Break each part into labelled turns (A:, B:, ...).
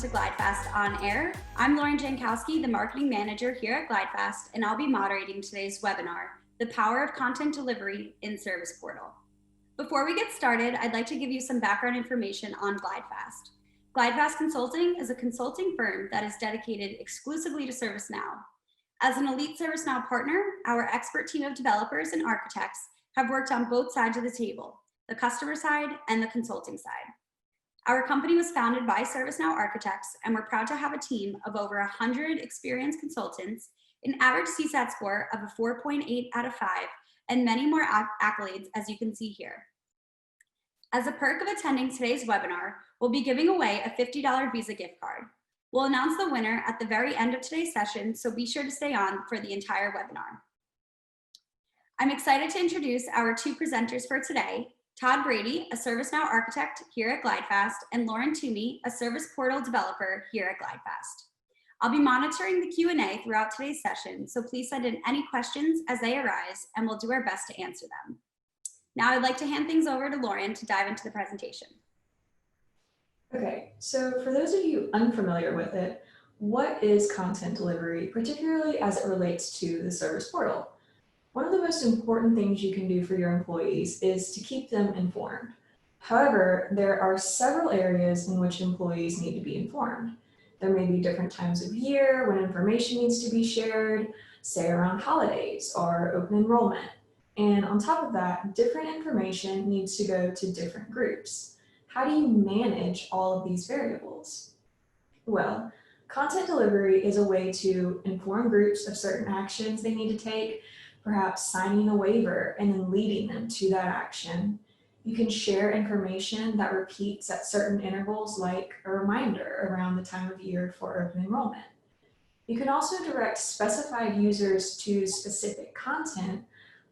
A: to GlideFast On Air. I'm Lauren Jankowski, the Marketing Manager here at GlideFast, and I'll be moderating today's webinar, The Power of Content Delivery in Service Portal. Before we get started, I'd like to give you some background information on GlideFast. GlideFast Consulting is a consulting firm that is dedicated exclusively to ServiceNow. As an elite ServiceNow partner, our expert team of developers and architects have worked on both sides of the table, the customer side and the consulting side. Our company was founded by ServiceNow architects, and we're proud to have a team of over 100 experienced consultants, an average CSAT score of a 4.8 out of 5, and many more accolades, as you can see here. As a perk of attending today's webinar, we'll be giving away a $50 Visa gift card. We'll announce the winner at the very end of today's session, so be sure to stay on for the entire webinar. I'm excited to introduce our two presenters for today, Todd Brady, a ServiceNow architect here at GlideFast, and Lauren Toomey, a Service Portal developer here at GlideFast. I'll be monitoring the Q&A throughout today's session, so please send in any questions as they arise, and we'll do our best to answer them. Now I'd like to hand things over to Lauren to dive into the presentation.
B: Okay, so for those of you unfamiliar with it, what is content delivery, particularly as it relates to the Service Portal? One of the most important things you can do for your employees is to keep them informed. However, there are several areas in which employees need to be informed. There may be different times of year when information needs to be shared, say around holidays or open enrollment. And on top of that, different information needs to go to different groups. How do you manage all of these variables? Well, content delivery is a way to inform groups of certain actions they need to take, perhaps signing a waiver and then leading them to that action. You can share information that repeats at certain intervals, like a reminder around the time of year for open enrollment. You can also direct specified users to specific content,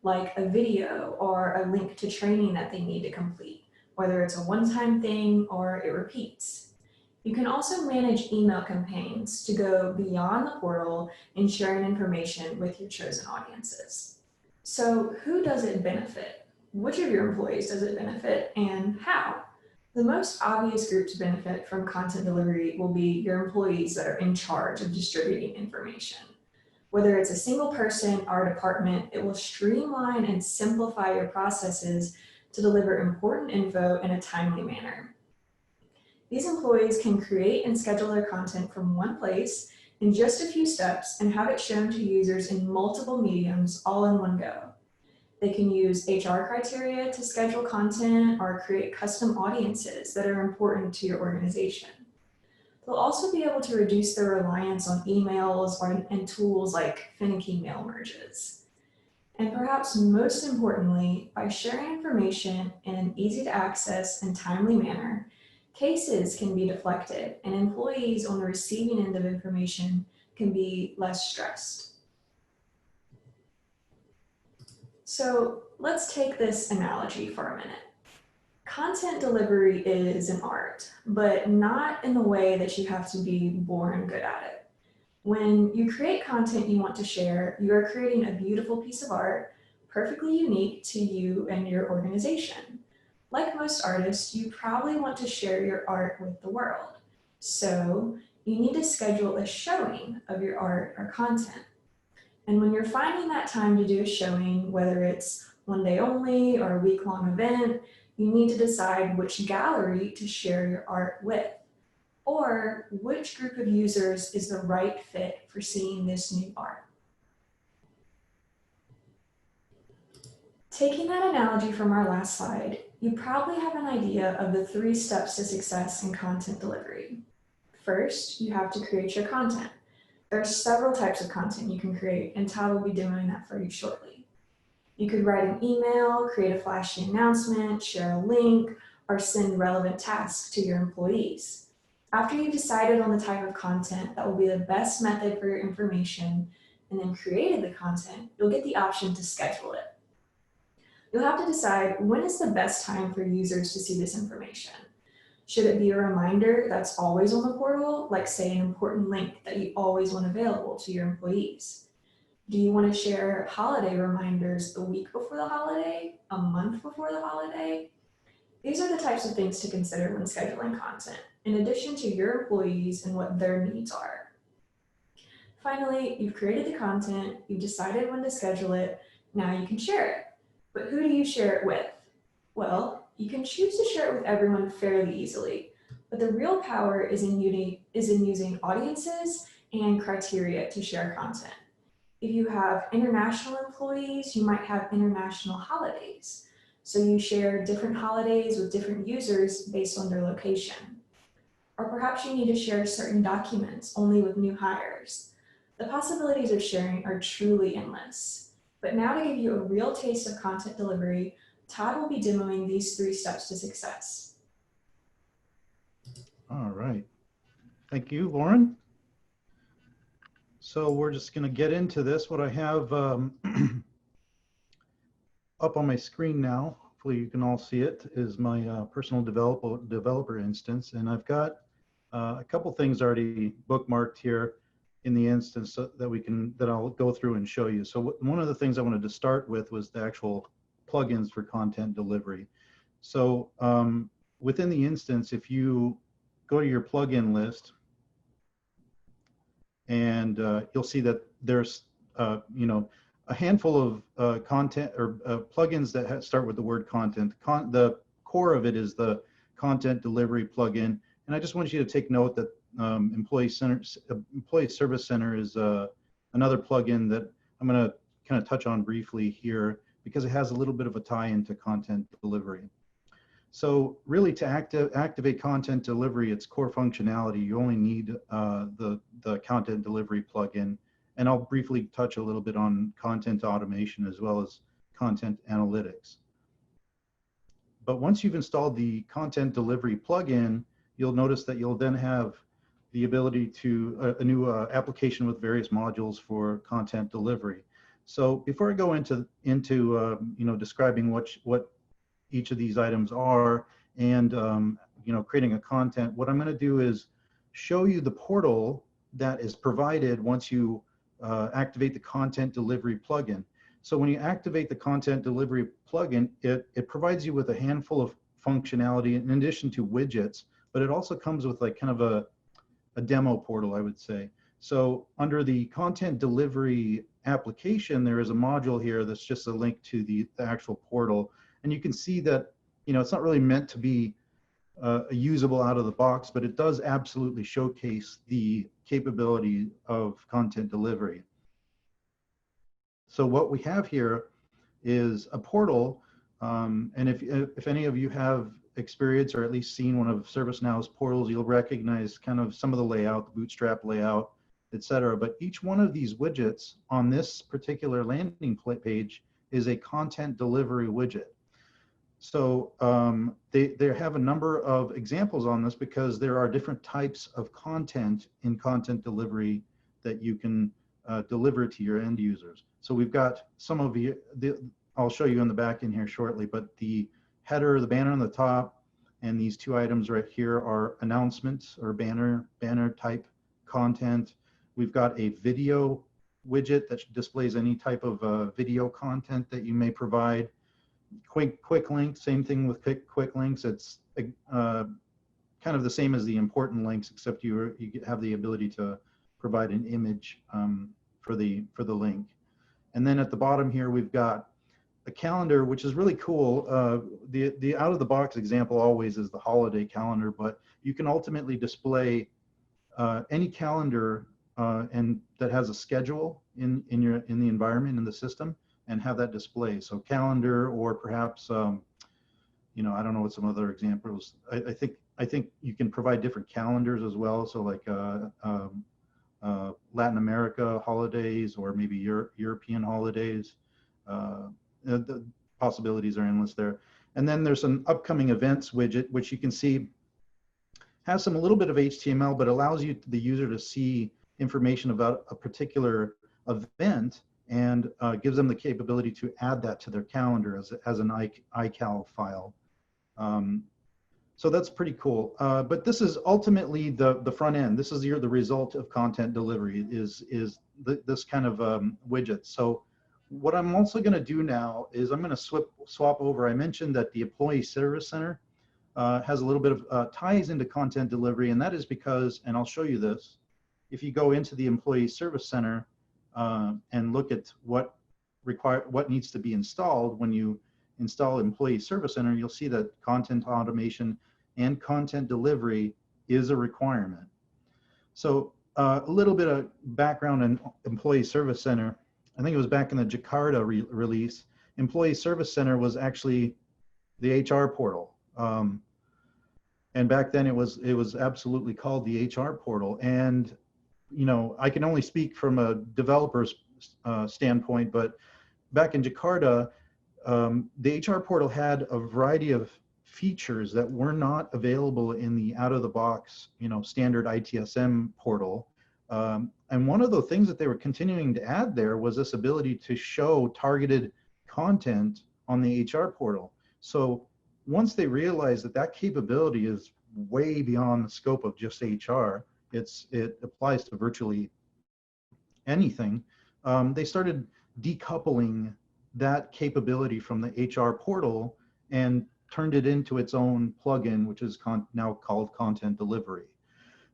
B: like a video or a link to training that they need to complete, whether it's a one-time thing or it repeats. You can also manage email campaigns to go beyond the portal and sharing information with your chosen audiences. So who does it benefit? Which of your employees does it benefit, and how? The most obvious group to benefit from content delivery will be your employees that are in charge of distributing information. Whether it's a single person or a department, it will streamline and simplify your processes to deliver important info in a timely manner. These employees can create and schedule their content from one place in just a few steps and have it shown to users in multiple mediums all in one go. They can use HR criteria to schedule content or create custom audiences that are important to your organization. They'll also be able to reduce their reliance on emails and tools like finicky mail merges. And perhaps most importantly, by sharing information in an easy to access and timely manner, cases can be deflected and employees on the receiving end of information can be less stressed. So let's take this analogy for a minute. Content delivery is an art, but not in the way that you have to be born good at it. When you create content you want to share, you are creating a beautiful piece of art, perfectly unique to you and your organization. Like most artists, you probably want to share your art with the world. So you need to schedule a showing of your art or content. And when you're finding that time to do a showing, whether it's one day only or a week-long event, you need to decide which gallery to share your art with, or which group of users is the right fit for seeing this new art. Taking that analogy from our last slide, you probably have an idea of the 3 steps to success in content delivery. First, you have to create your content. There are several types of content you can create, and Todd will be doing that for you shortly. You could write an email, create a flashy announcement, share a link, or send relevant tasks to your employees. After you've decided on the type of content that will be the best method for your information, and then created the content, you'll get the option to schedule it. You'll have to decide when is the best time for users to see this information. Should it be a reminder that's always on the portal, like say an important link that you always want available to your employees? Do you want to share holiday reminders the week before the holiday, a month before the holiday? These are the types of things to consider when scheduling content, in addition to your employees and what their needs are. Finally, you've created the content, you've decided when to schedule it, now you can share it. But who do you share it with? Well, you can choose to share it with everyone fairly easily, but the real power is in using audiences and criteria to share content. If you have international employees, you might have international holidays. So you share different holidays with different users based on their location. Or perhaps you need to share certain documents only with new hires. The possibilities of sharing are truly endless. But now to give you a real taste of content delivery, Todd will be demoing these 3 steps to success.
C: All right. Thank you, Lauren. So we're just going to get into this. What I have up on my screen now, hopefully you can all see it, is my personal developer instance. And I've got a couple things already bookmarked here in the instance that I'll go through and show you. So one of the things I wanted to start with was the actual plugins for content delivery. So within the instance, if you go to your plugin list, and you'll see that there's a handful of content or plugins that start with the word content. The core of it is the content delivery plugin, and I just want you to take note that Employee Service Center is another plugin that I'm going to kind of touch on briefly here because it has a little bit of a tie into content delivery. So really, to activate content delivery, its core functionality, you only need the content delivery plugin. And I'll briefly touch a little bit on content automation as well as content analytics. But once you've installed the content delivery plugin, you'll notice that you'll then have the ability to a new application with various modules for content delivery. So before I go into describing what each of these items are and creating a content, what I'm going to do is show you the portal that is provided once you activate the content delivery plugin. So when you activate the content delivery plugin, it provides you with a handful of functionality in addition to widgets, but it also comes with like kind of a demo portal, I would say. So under the content delivery application, there is a module here that's just a link to the actual portal. And you can see that, it's not really meant to be usable out of the box, but it does absolutely showcase the capability of content delivery. So what we have here is a portal, and if any of you have experience or at least seen one of ServiceNow's portals, you'll recognize kind of some of the layout, the bootstrap layout, etc. But each one of these widgets on this particular landing page is a content delivery widget. So they have a number of examples on this because there are different types of content in content delivery that you can deliver to your end users. So we've got some of I'll show you in the back end here shortly, but the header, the banner on the top, and these 2 items right here are announcements or banner type content. We've got a video widget that displays any type of video content that you may provide. Quick links, same thing with quick links. It's kind of the same as the important links, except you have the ability to provide an image for the link. And then at the bottom here, we've got a calendar, which is really cool. The out of the box example always is the holiday calendar, but you can ultimately display any calendar and that has a schedule in the environment, in the system, and have that display. So calendar, or perhaps I don't know what some other examples. I think you can provide different calendars as well. So like Latin America holidays, or maybe European holidays. The possibilities are endless there. And then there's an upcoming events widget, which you can see has a little bit of HTML, but allows the user to see information about a particular event, and gives them the capability to add that to their calendar as an iCal file. So that's pretty cool. But this is ultimately the front end. This is the result of content delivery is this kind of widget. So what I'm also going to do now is I'm going to swap over. I mentioned that the Employee Service Center has a little bit of ties into content delivery, and that is because, and I'll show you this, if you go into the Employee Service Center and look at what needs to be installed when you install Employee Service Center, you'll see that content automation and content delivery is a requirement. So a little bit of background on Employee Service Center. I think it was back in the Jakarta release. Employee Service Center was actually the HR portal. And back then it was absolutely called the HR portal. And, you know, I can only speak from a developer's standpoint, but back in Jakarta, the HR portal had a variety of features that were not available in the out-of-the-box, you know, standard ITSM portal. And one of the things that they were continuing to add there was this ability to show targeted content on the HR portal. So once they realized that that capability is way beyond the scope of just HR, it applies to virtually anything, they started decoupling that capability from the HR portal and turned it into its own plugin, which is now called content delivery.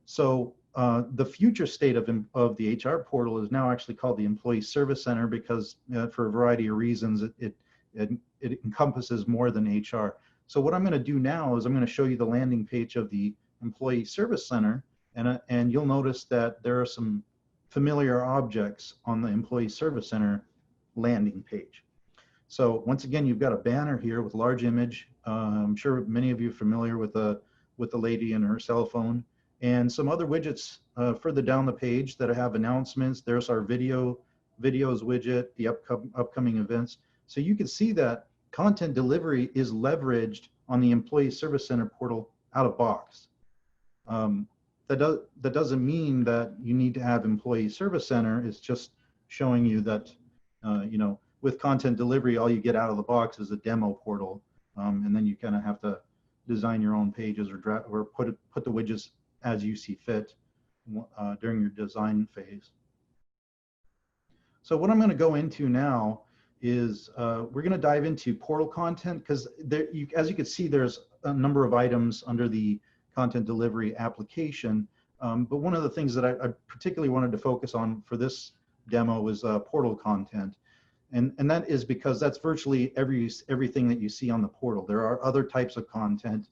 C: So the future state of the HR portal is now actually called the Employee Service Center because for a variety of reasons, it encompasses more than HR. So what I'm going to do now is I'm going to show you the landing page of the Employee Service Center, and you'll notice that there are some familiar objects on the Employee Service Center landing page. So once again, you've got a banner here with large image. I'm sure many of you are familiar with the lady and her cell phone, and some other widgets further down the page that have announcements. There's our videos widget, the upcoming events. So you can see that content delivery is leveraged on the Employee Service Center portal out of box. That doesn't mean that you need to have Employee Service Center. It's just showing you that, you know, with content delivery, all you get out of the box is a demo portal, and then you kind of have to design your own pages or put the widgets as you see fit during your design phase. So what I'm going to go into now is we're going to dive into portal content, because as you can see, there's a number of items under the content delivery application. But one of the things that I particularly wanted to focus on for this demo is portal content. And that is because that's virtually everything that you see on the portal. There are other types of content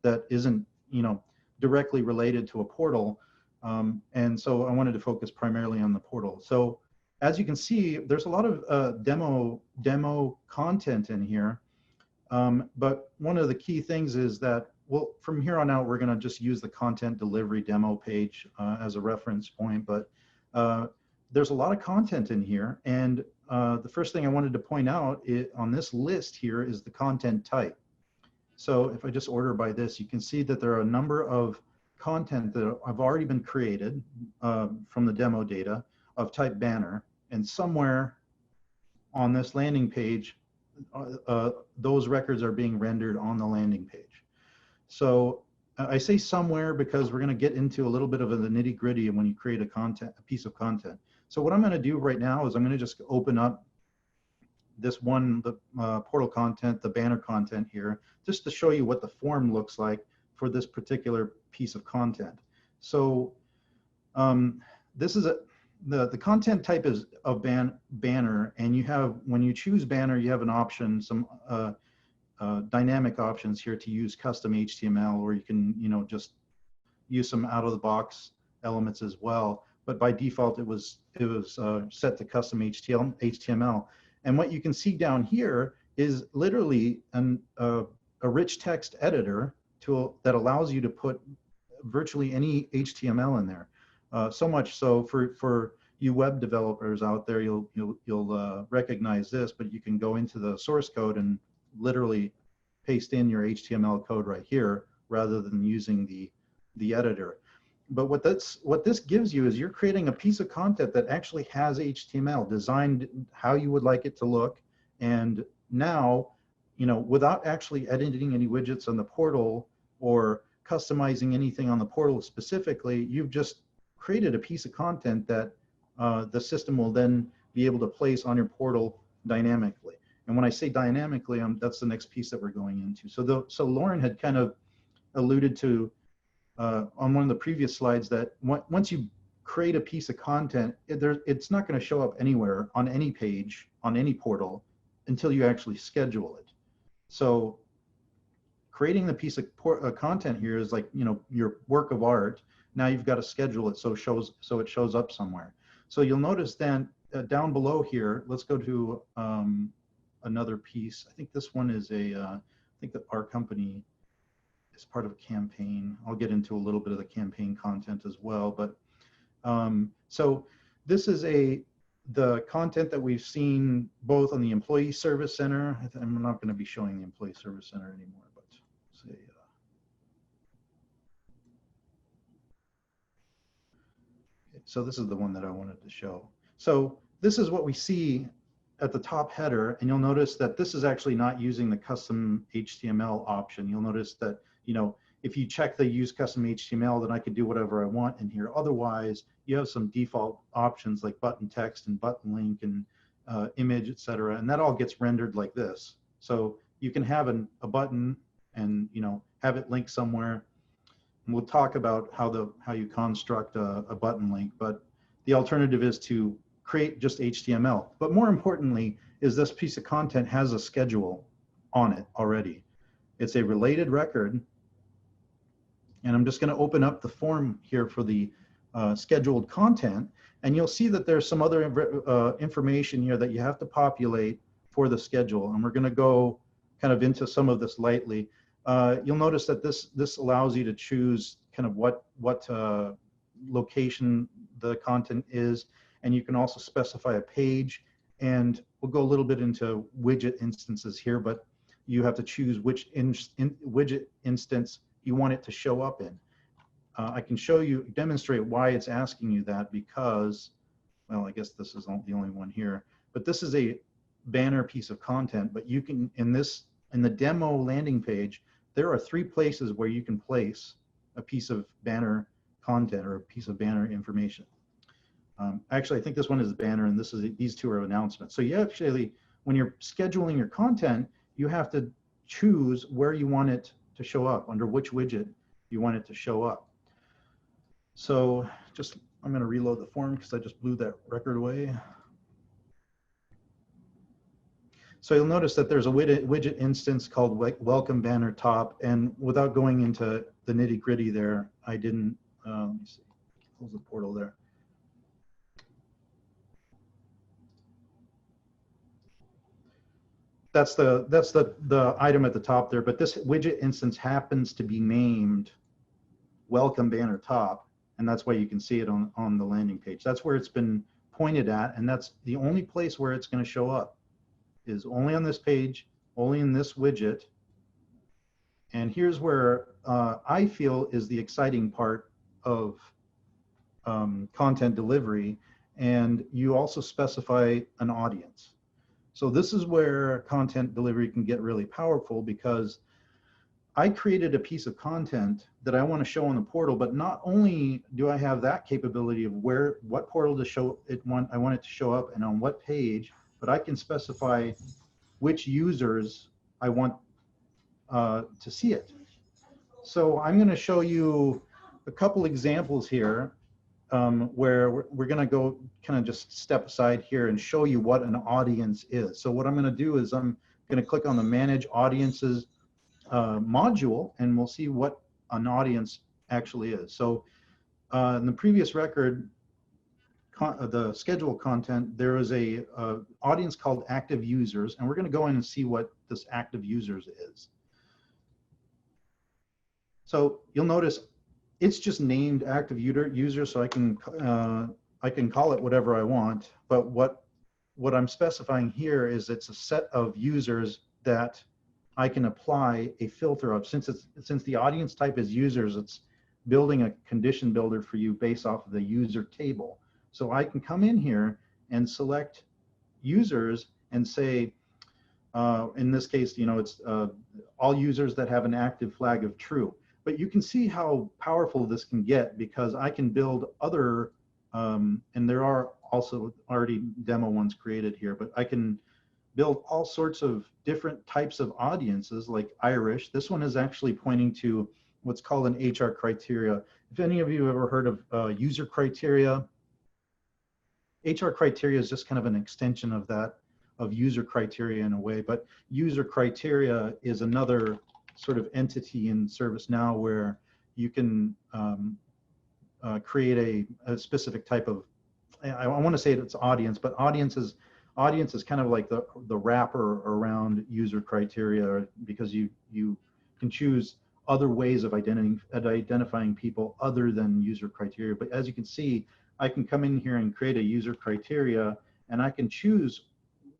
C: that isn't, you know, directly related to a portal. And so I wanted to focus primarily on the portal. So as you can see, there's a lot of demo content in here. But one of the key things is that, well, from here on out, we're going to just use the content delivery demo page as a reference point. But there's a lot of content in here. And the first thing I wanted to point out on this list here is the content type. So if I just order by this, you can see that there are a number of content that have already been created from the demo data of type banner. And somewhere on this landing page, those records are being rendered on the landing page. So I say somewhere because we're going to get into a little bit of the nitty gritty when you create a piece of content. So what I'm going to do right now is I'm going to just open up this one, the portal content, the banner content here, just to show you what the form looks like for this particular piece of content. So this is the content type is a banner, and you have, when you choose banner, you have an option, some dynamic options here to use custom HTML, or you can, you know, just use some out of the box elements as well. But by default, it was set to custom HTML. And what you can see down here is literally a rich text editor tool that allows you to put virtually any HTML in there. So much so for you web developers out there, you'll recognize this, but you can go into the source code and literally paste in your HTML code right here rather than using the editor. But what this gives you is you're creating a piece of content that actually has HTML designed how you would like it to look. And now, you know, without actually editing any widgets on the portal or customizing anything on the portal specifically, you've just created a piece of content that the system will then be able to place on your portal dynamically. And when I say dynamically, that's the next piece that we're going into. So Lauren had kind of alluded to on one of the previous slides, that once you create a piece of content, it's not going to show up anywhere on any page, on any portal, until you actually schedule it. So creating the piece of content here is like, your work of art. Now you've got to schedule it so it shows up somewhere. So you'll notice then down below here, let's go to another piece. I think this one is I think that our company is part of a campaign. I'll get into a little bit of the campaign content as well, but so this is the content that we've seen both on the Employee Service Center. I'm not going to be showing the Employee Service Center anymore, but say, so this is the one that I wanted to show. So this is what we see at the top header, and you'll notice that this is actually not using the custom HTML option. You'll notice that, if you check the use custom HTML, then I could do whatever I want in here. Otherwise, you have some default options like button text and button link and image, etc. And that all gets rendered like this. So you can have a button and have it linked somewhere. And we'll talk about how you construct a button link, but the alternative is to create just HTML. But more importantly is this piece of content has a schedule on it already. It's a related record. And I'm just going to open up the form here for the scheduled content. And you'll see that there's some other information here that you have to populate for the schedule. And we're going to go kind of into some of this lightly. You'll notice that this allows you to choose kind of what location the content is. And you can also specify a page. And we'll go a little bit into widget instances here, but you have to choose which widget instance you want it to show up in. I can demonstrate why it's asking you that, because, well, I guess this is the only one here, but this is a banner piece of content, but you can, in the demo landing page, there are 3 places where you can place a piece of banner content or a piece of banner information. Actually, I think this one is a banner and these 2 are announcements. So you actually, when you're scheduling your content, you have to choose where you want it to show up, under which widget you want it to show up. So I'm going to reload the form because I just blew that record away. So you'll notice that there's a widget instance called Welcome Banner Top, and without going into the nitty gritty there, I didn't, let me see, close the portal there. That's the item at the top there, but this widget instance happens to be named Welcome Banner Top, and that's why you can see it on the landing page. That's where it's been pointed at, and that's the only place where it's going to show up, is only on this page, only in this widget. And here's where I feel is the exciting part of content delivery, and you also specify an audience. So this is where content delivery can get really powerful, because I created a piece of content that I want to show on the portal, but not only do I have that capability of what portal to show it, I want it to show up and on what page, but I can specify which users I want to see it. So I'm going to show you a couple examples here where we're going to go kind of just step aside here and show you what an audience is. So what I'm going to do is I'm going to click on the Manage Audiences module, and we'll see what an audience actually is. So in the previous record, the schedule content, there is a audience called active users, and we're going to go in and see what this active users is. So you'll notice it's just named active user, so I can call it whatever I want. But what I'm specifying here is it's a set of users that I can apply a filter of. Since the audience type is users, it's building a condition builder for you based off of the user table. So I can come in here and select users and say, in this case, it's all users that have an active flag of true. But you can see how powerful this can get, because I can build other, and there are also already demo ones created here, but I can build all sorts of different types of audiences, like Irish. This one is actually pointing to what's called an HR criteria. If any of you have ever heard of user criteria, HR criteria is just kind of an extension of that, of user criteria in a way, but user criteria is another sort of entity in ServiceNow where you can create a specific type of, I want to say it's audience, but audience is kind of like the wrapper around user criteria, because you can choose other ways of identifying people other than user criteria. But as you can see, I can come in here and create a user criteria, and I can choose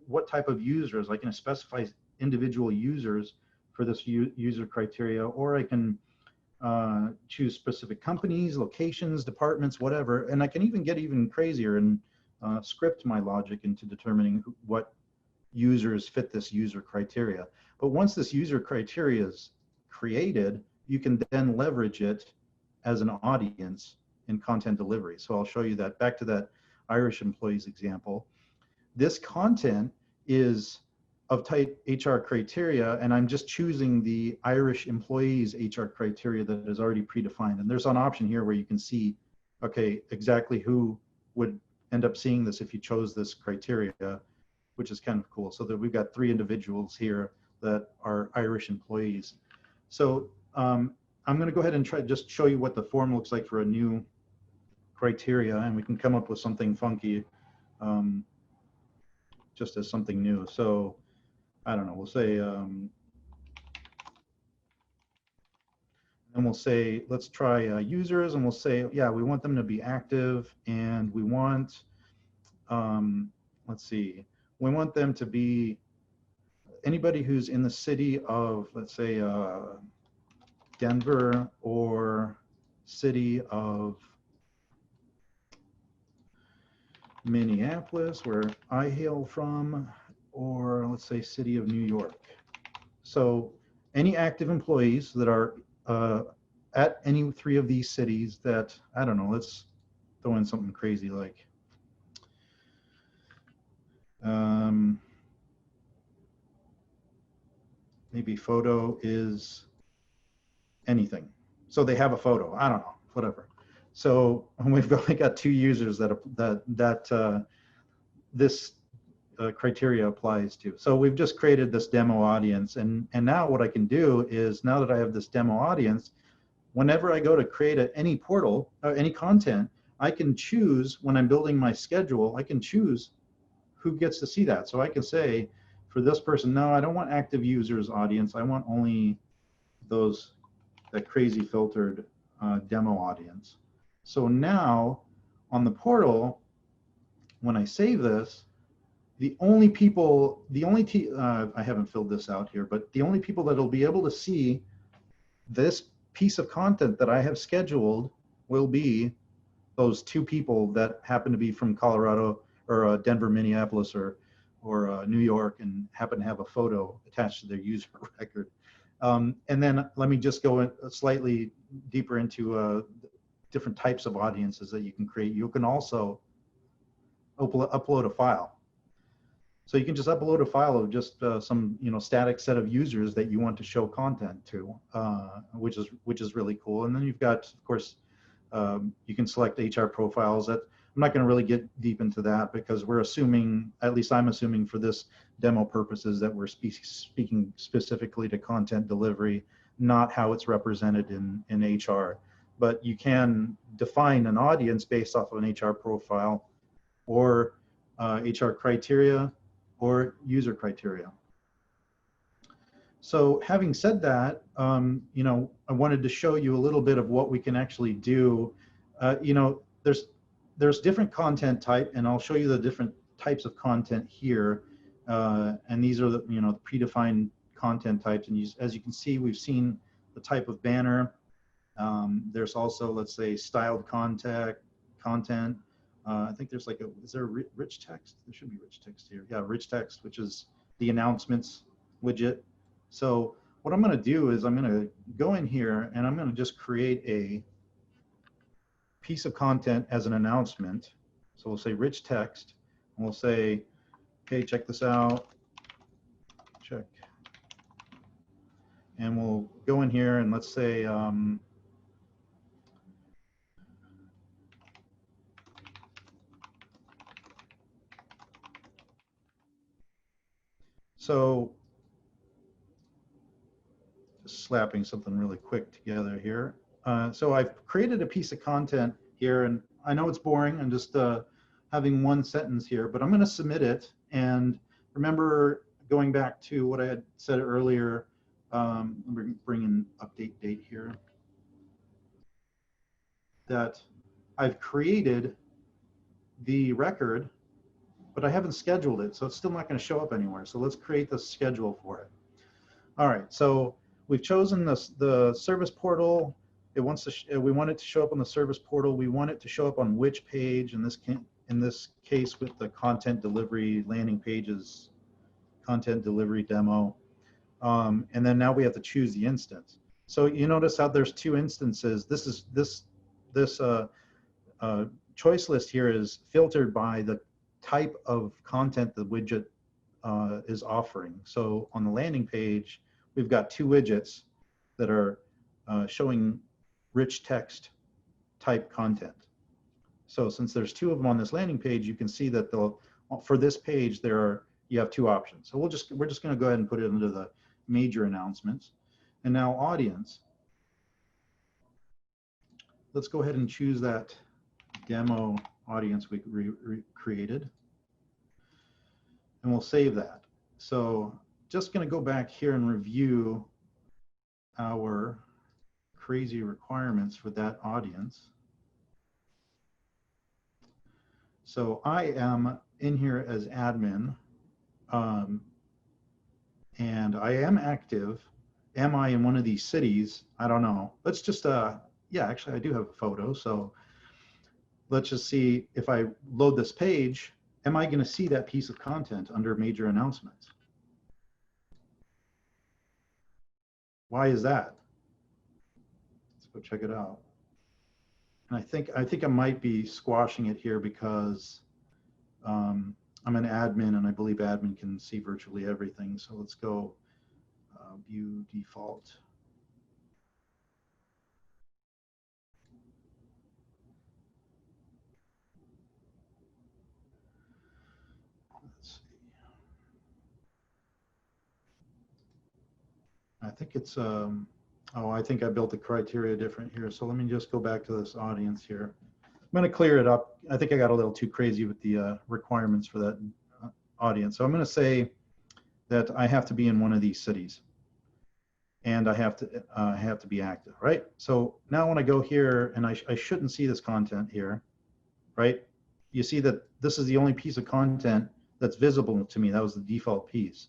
C: what type of users. I can specify individual users for this user criteria, or I can choose specific companies, locations, departments, whatever. And I can even get even crazier and script my logic into determining what users fit this user criteria. But once this user criteria is created, you can then leverage it as an audience in content delivery. So I'll show you that. Back to that Irish employees example. This content is of type HR criteria, and I'm just choosing the Irish employees HR criteria that is already predefined. And there's an option here where you can see, okay, exactly who would end up seeing this if you chose this criteria, which is kind of cool. So that we've got 3 individuals here that are Irish employees. So I'm going to go ahead and just show you what the form looks like for a new criteria, and we can come up with something funky just as something new. So I don't know, we'll say, and we'll say, let's try users, and we'll say, yeah, we want them to be active, and we want, let's see, we want them to be anybody who's in the city of, let's say, Denver, or city of Minneapolis, where I hail from, or let's say city of New York. So any active employees that are at any 3 of these cities that, I don't know, let's throw in something crazy like maybe photo is anything. So they have a photo, I don't know, whatever. So we've only got 2 users that this criteria applies to. So we've just created this demo audience, and now what I can do is, now that I have this demo audience, whenever I go to create any portal or any content, I can choose, when I'm building my schedule, I can choose who gets to see that. So I can say for this person, no, I don't want active users audience. I want only that crazy filtered demo audience. So now on the portal, when I save this, I haven't filled this out here, but the only people that'll be able to see this piece of content that I have scheduled will be those 2 people that happen to be from Colorado, or Denver, Minneapolis, or New York, and happen to have a photo attached to their user record. And then let me just go slightly deeper into different types of audiences that you can create. You can also upload a file. So you can just upload a file of just some static set of users that you want to show content to, which is really cool. And then you've got, of course, you can select HR profiles. That I'm not going to really get deep into that, because we're assuming, at least I'm assuming for this demo purposes, that we're speaking specifically to content delivery, not how it's represented in HR. But you can define an audience based off of an HR profile, or HR criteria, or user criteria. So having said that, I wanted to show you a little bit of what we can actually do. There's different content type, and I'll show you the different types of content here. And these are the predefined content types. And as you can see, we've seen the type of banner. There's also, let's say, styled content. I think there's is there rich text? There should be rich text here. Yeah, rich text, which is the announcements widget. So what I'm going to do is I'm going to go in here, and I'm going to just create a piece of content as an announcement. So we'll say rich text, and we'll say, okay, check this out. Check. And we'll go in here and let's say, so just slapping something really quick together here. So I've created a piece of content here, and I know it's boring. I'm just having one sentence here, but I'm going to submit it. And remember, going back to what I had said earlier, bring in update date here, that I've created the record, but I haven't scheduled it, so it's still not going to show up anywhere. So let's create the schedule for it. All right, so we've chosen the service portal. It wants to we want it to show up on the service portal. We want it to show up on which page? In this case, with the content delivery landing pages, content delivery demo. And then now we have to choose the instance. So you notice how there's two instances. This choice list here is filtered by the type of content the widget is offering. So on the landing page, we've got two widgets that are showing rich text type content. So since there's two of them on this landing page, you can see that for this page you have two options. So we're just going to go ahead and put it into the major announcements. And now audience. Let's go ahead and choose that demo audience we created, and we'll save that. So just going to go back here and review our crazy requirements for that audience. So I am in here as admin, and I am active. Am I in one of these cities? I don't know. Let's just, yeah, actually I do have a photo. So let's just see if I load this page, am I going to see that piece of content under major announcements? Why is that? Let's go check it out. And I think I might be squashing it here because I'm an admin, and I believe admin can see virtually everything. So let's go view default. Let's see. I think it's oh, I think I built the criteria different here. So let me just go back to this audience here. I'm going to clear it up. I think I got a little too crazy with the requirements for that audience. So I'm going to say that I have to be in one of these cities, and I have to be active, right? So now when I go here, and I shouldn't see this content here, right? You see that this is the only piece of content that's visible to me. That was the default piece.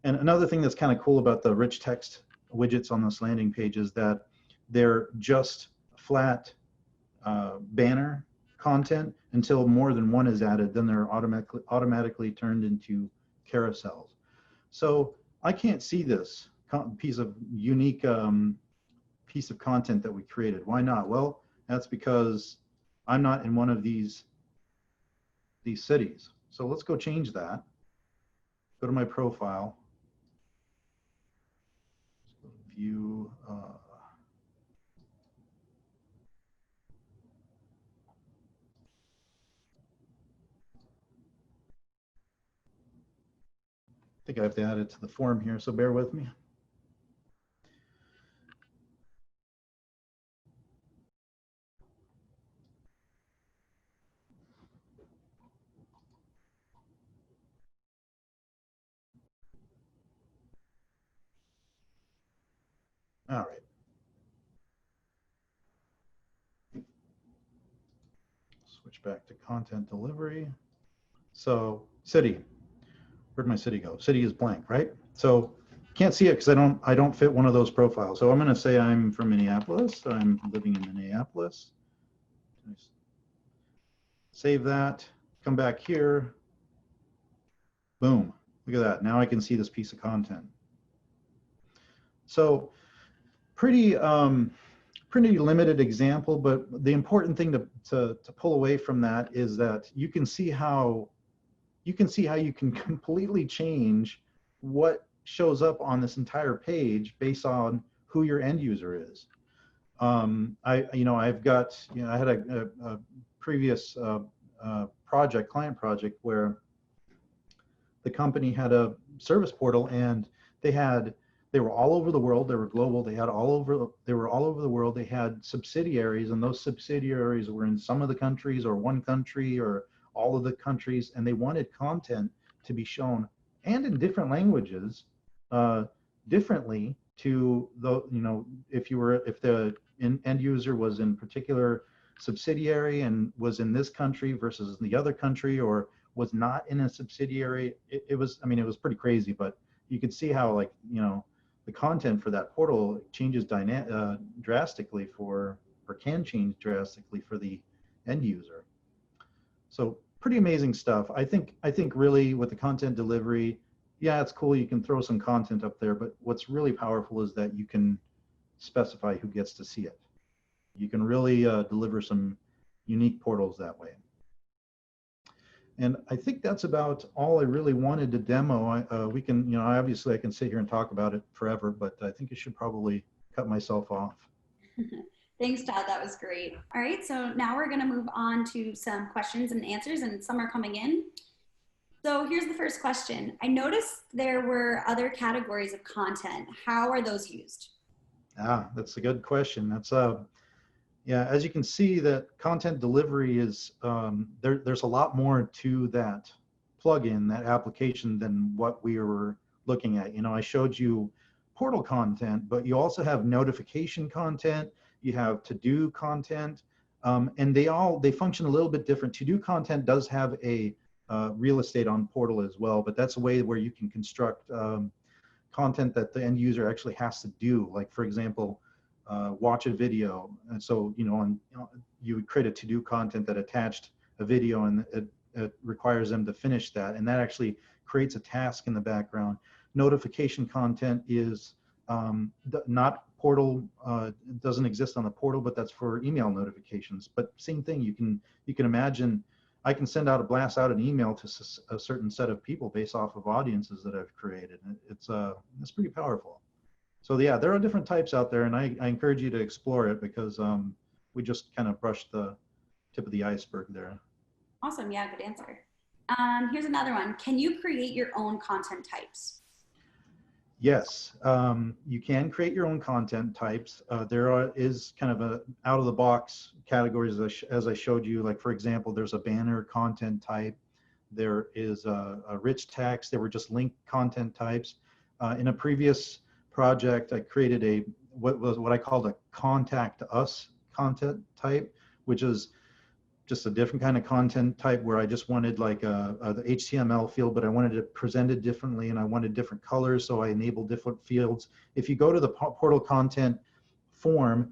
C: And another thing that's kind of cool about the rich text widgets on this landing page is that they're just flat banner content until more than one is added. Then they're automatically turned into carousels. So I can't see this piece of unique piece of content that we created. Why not? Well, that's because I'm not in one of these cities. So let's go change that. Go to my profile. View. I think I have to add it to the form here, so bear with me. All right. Switch back to content delivery. So city, where'd my city go? City is blank, right? So can't see it because I don't fit one of those profiles. So I'm going to say I'm from Minneapolis. I'm living in Minneapolis. Save that. Come back here. Boom. Look at that. Now I can see this piece of content. So pretty limited example, but the important thing to pull away from that is that you can see how you can completely change what shows up on this entire page based on who your end user is. I've got, I had a previous client project where the company had a service portal, and they were all over the world. They were global. They were all over the world. They had subsidiaries, and those subsidiaries were in some of the countries, or one country, or all of the countries, and they wanted content to be shown, and in different languages, differently to the, if the end user was in particular subsidiary and was in this country versus the other country, or was not in a subsidiary. It was pretty crazy, but you could see how, like, the content for that portal changes drastically or can change drastically for the end user. So pretty amazing stuff. I think really with the content delivery, yeah, it's cool. You can throw some content up there, but what's really powerful is that you can specify who gets to see it. You can really deliver some unique portals that way. And I think that's about all I really wanted to demo. We can, obviously I can sit here and talk about it forever, but I think I should probably cut myself off.
A: Thanks, Todd. That was great. All right, so now we're going to move on to some questions and answers, and some are coming in. So here's the first question. I noticed there were other categories of content. How are those used?
C: That's a good question. That's yeah, as you can see, that content delivery is, there's a lot more to that plugin, that application, than what we were looking at. I showed you portal content, but you also have notification content, you have to-do content, and they function a little bit different. To-do content does have a real estate on portal as well, but that's a way where you can construct content that the end user actually has to do. Like, for example, watch a video. And so, you would create a to-do content that attached a video, and it requires them to finish that. And that actually creates a task in the background. Notification content is not portal, doesn't exist on the portal, but that's for email notifications. But same thing, you can imagine, I can send out an email to a certain set of people based off of audiences that I've created. It's pretty powerful. So yeah, there are different types out there, and I encourage you to explore it, because we just kind of brushed the tip of the iceberg there.
A: Awesome, yeah, good answer. Here's another one. Can you create your own content types?
C: Yes, you can create your own content types. There is kind of a out-of-the-box categories, as I showed you. Like, for example, there's a banner content type. There is a rich text. There were just link content types. In a previous project, I created what I called a contact us content type, which is just a different kind of content type, where I just wanted like the HTML field, but I wanted it presented differently, and I wanted different colors, so I enabled different fields. If you go to the portal content form,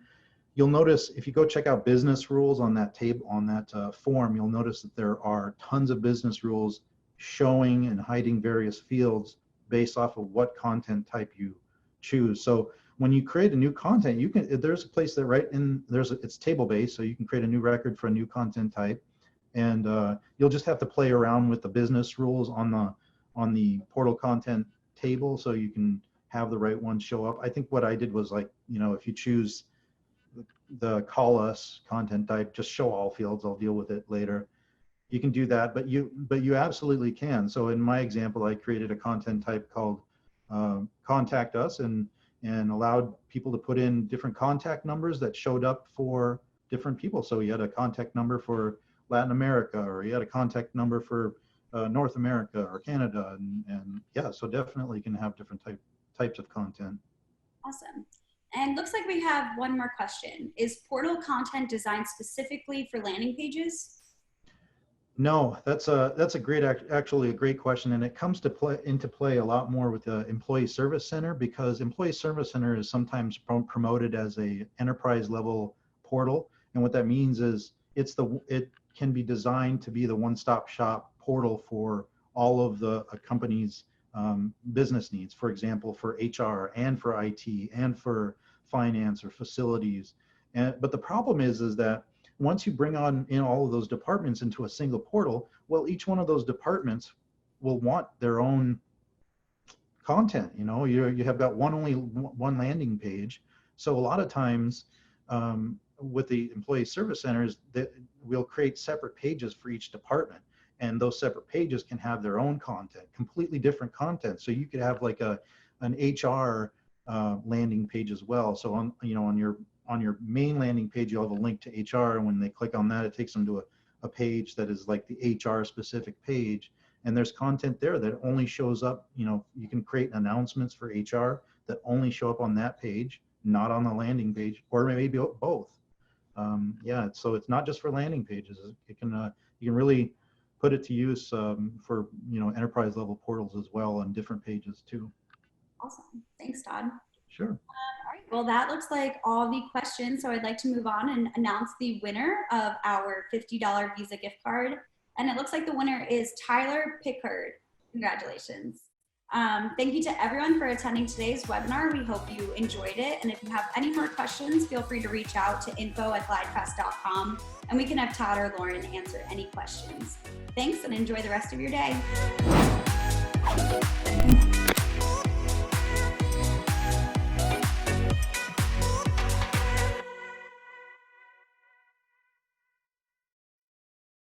C: you'll notice, if you go check out business rules on that table, on that form, you'll notice that there are tons of business rules showing and hiding various fields based off of what content type you choose. So when you create a new content, there's a place that it's table based, so you can create a new record for a new content type, and you'll just have to play around with the business rules on the portal content table, so you can have the right one show up. I think what I did was, like, if you choose the call us content type, just show all fields, I'll deal with it later. You can do that, but you absolutely can. So in my example, I created a content type called contact us, and allowed people to put in different contact numbers that showed up for different people. So you had a contact number for Latin America, or you had a contact number for North America or Canada, and yeah, so definitely can have different types of content.
A: Awesome. And looks like we have one more question. Is portal content designed specifically for landing pages?
C: No, that's actually a great question, and it comes into play a lot more with the Employee Service Center, because Employee Service Center is sometimes promoted as a enterprise level portal, and what that means is it can be designed to be the one-stop shop portal for all of the company's business needs. For example, for HR and for IT and for finance or facilities. But the problem is that once you bring on in all of those departments into a single portal, well, each one of those departments will want their own content. You know, you have got only one landing page. So a lot of times with the employee service centers, that we'll create separate pages for each department, and those separate pages can have their own content, completely different content. So you could have like an HR landing page as well. So on your main landing page, you'll have a link to HR, and when they click on that, it takes them to a page that is like the HR specific page. And there's content there that only shows up, you can create announcements for HR that only show up on that page, not on the landing page, or maybe both. Yeah, so it's not just for landing pages. It can you can really put it to use for enterprise level portals as well on different pages too.
A: Awesome. Thanks, Todd.
C: Sure.
A: All right, well, that looks like all the questions. So I'd like to move on and announce the winner of our $50 Visa gift card. And it looks like the winner is Tyler Pickard. Congratulations. Thank you to everyone for attending today's webinar. We hope you enjoyed it. And if you have any more questions, feel free to reach out to info@glidefast.com, and we can have Todd or Lauren answer any questions. Thanks, and enjoy the rest of your day.